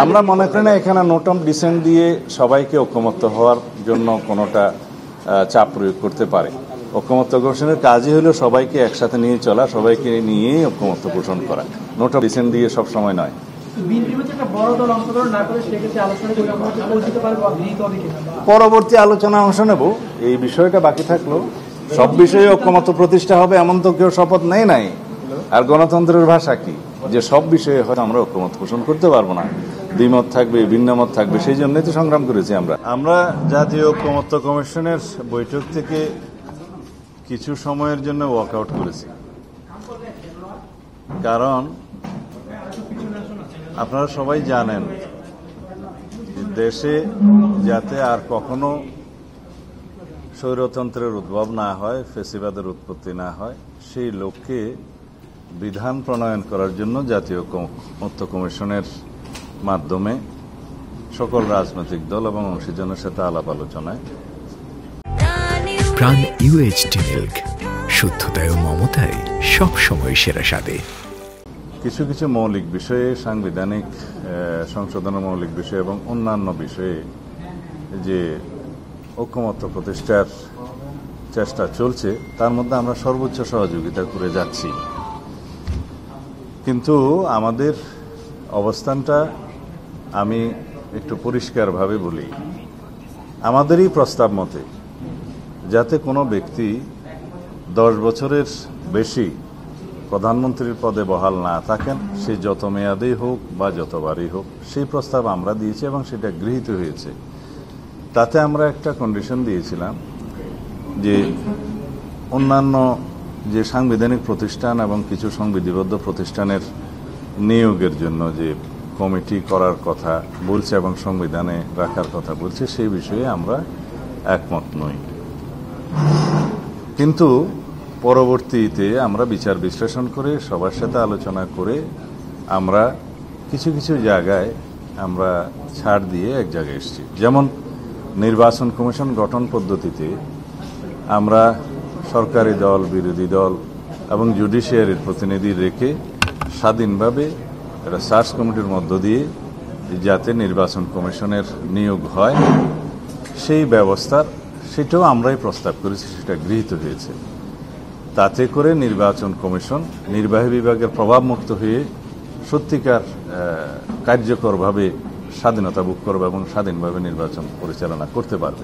আমরা মনে করি না এখানে নোট অফ ডিসেন্ট দিয়ে সবাইকে ঐক্যমত্য হওয়ার জন্য কোনোটা চাপ প্রয়োগ করতে পারে। ঐক্যমত্য ঘোষণের কাজই হলো সবাইকে একসাথে নিয়ে চলা, সবাইকে নিয়েই ঐক্যমত্য পোষণ করা। নোট অফ ডিসেন্ট দিয়ে সব সময় নয়। পরবর্তী আলোচনা অংশ নেব। এই বিষয়টা বাকি থাকলো। সব বিষয়ে ঐক্যমত্য প্রতিষ্ঠা হবে এমন তো কেউ শপথ নেই নাই। আর গণতন্ত্রের ভাষা কি যে সব বিষয়ে হয়তো আমরা ঐক্যমত পোষণ করতে পারবো না, দ্বিমত থাকবে, ভিন্ন মত থাকবে। সেই জন্যই তো সংগ্রাম করেছি আমরা জাতীয় ঐক্যমত্য কমিশনের বৈঠক থেকে কিছু সময়ের জন্য ওয়াকআউট করেছি। কারণ আপনারা সবাই জানেন দেশে যাতে আর কখনো স্বৈরতন্ত্রের উদ্ভব না হয়, ফ্যাসিবাদের উৎপত্তি না হয়, সেই লক্ষ্যে বিধান প্রণয়ন করার জন্য জাতীয় ঐক্যমত্য কমিশনের মাধ্যমে সকল রাজনৈতিক দল এবং অংশীজনের সাথে আলাপ আলোচনায় প্রাণ UHT মিল্ক, শুদ্ধতায় ও মমতায় সবসময় সেরা স্বাদে। কিছু কিছু মৌলিক বিষয়ে, সাংবিধানিক সংশোধনের মৌলিক বিষয় এবং অন্যান্য বিষয়ে যে ঐক্যমত্য প্রতিষ্ঠার চেষ্টা চলছে তার মধ্যে আমরা সর্বোচ্চ সহযোগিতা করে যাচ্ছি। কিন্তু আমাদের অবস্থানটা আমি একটু পরিষ্কারভাবে বলি। আমাদেরই প্রস্তাব মতে যাতে কোনো ব্যক্তি 10 বছরের বেশি প্রধানমন্ত্রীর পদে বহাল না থাকেন, সে যত মেয়াদেই হোক বা যতবারই হোক, সেই প্রস্তাব আমরা দিয়েছি এবং সেটা গৃহীত হয়েছে। তাতে আমরা একটা কন্ডিশন দিয়েছিলাম যে অন্যান্য যে সাংবিধানিক প্রতিষ্ঠান এবং কিছু সংবিধিবদ্ধ প্রতিষ্ঠানের নিয়োগের জন্য যে কমিটি করার কথা বলছে এবং সংবিধানে রাখার কথা বলছে, সেই বিষয়ে আমরা একমত নই। কিন্তু পরবর্তীতে আমরা বিচার বিশ্লেষণ করে সবার সাথে আলোচনা করে আমরা কিছু কিছু জায়গায় আমরা ছাড় দিয়ে এক জায়গায় এসেছি। যেমন নির্বাচন কমিশন গঠন পদ্ধতিতে আমরা সরকারি দল, বিরোধী দল এবং জুডিশিয়ারির প্রতিনিধি রেখে স্বাধীনভাবে একটা সার্চ কমিটির মধ্য দিয়ে যাতে নির্বাচন কমিশনের নিয়োগ হয় সেই ব্যবস্থার সেটাও আমরাই প্রস্তাব করেছি, সেটা গৃহীত হয়েছে। তাতে করে নির্বাচন কমিশন নির্বাহী বিভাগের প্রভাবমুক্ত হয়ে সত্যিকার কার্যকরভাবে স্বাধীনতা ভোগ করবে এবং স্বাধীনভাবে নির্বাচন পরিচালনা করতে পারবে।